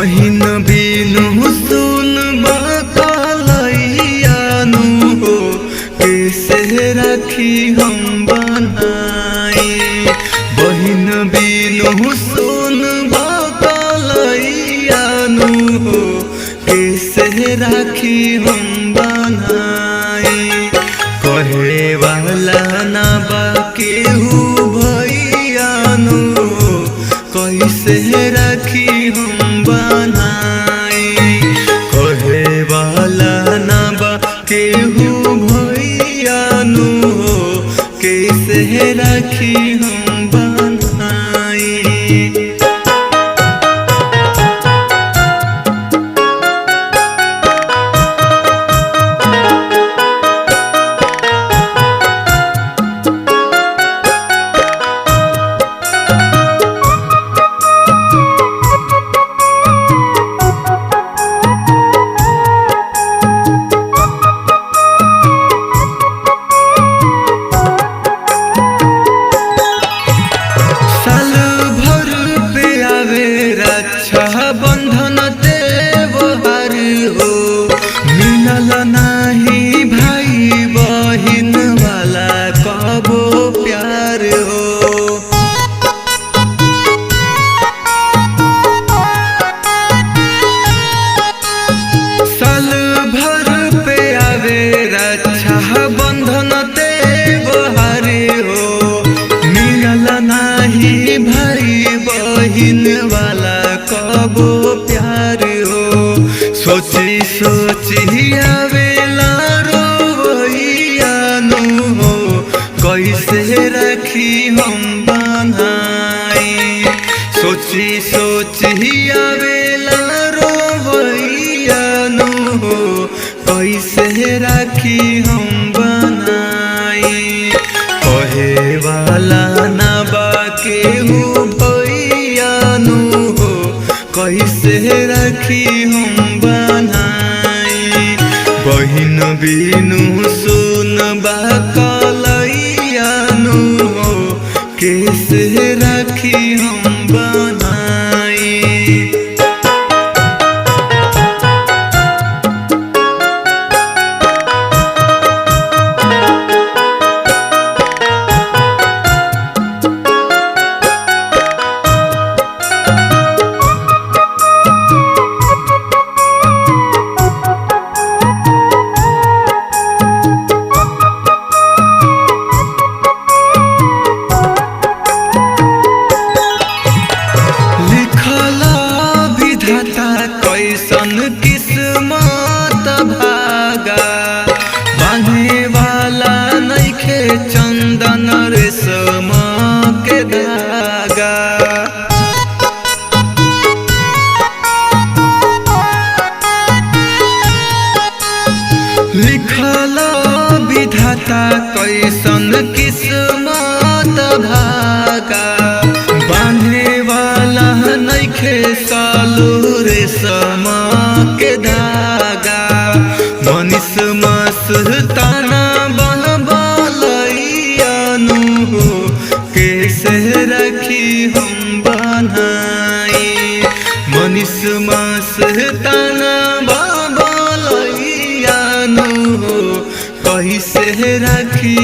बहिन बिनु सुन बकलैयानु हो कैसे राखी हम बनाई। बहिन बिनु सुन बकलैयानु हो कैसे राखी हम बनाई। कहे वाला ना बा केहू भैयानु हो कैसे राखी हम बनाई। कहे वाला ना बा केहू भैयानु हो कैसे राखी हम बनाई। बंधन त्योहार हो मिलल नाही भाई बहिन वाला कबो प्यार हो। साल भर पे आवे रक्षा बंधन त्योहार हो मिलल नाही भाई बहिन वाला कबो प्यार हो। सोची सोची आवेला रोइयानु हो कैसे राखी हम बनाई। सोची सोची आवेला रोइयानु हो कैसे राखी हम बनाई। कहे वाला ना बा केहू भैयानु हो कैसे राखी हम बनाई। बहिन बिनु सुन बकलैयानु हो कैसे राखी हम बनाई। कैसन किस्मत भागा बांधे वाला नइखे चंदन रेशम के धागा। लिखल विधाता कैसन किस्मत भागा बांधे वाला नइखे सालू रेशम के धागा। मनीष मस्ताना बलैयानु हो कैसे राखी हम बनाई। मनीष मस्ताना बलैयानु हो कैसे राखी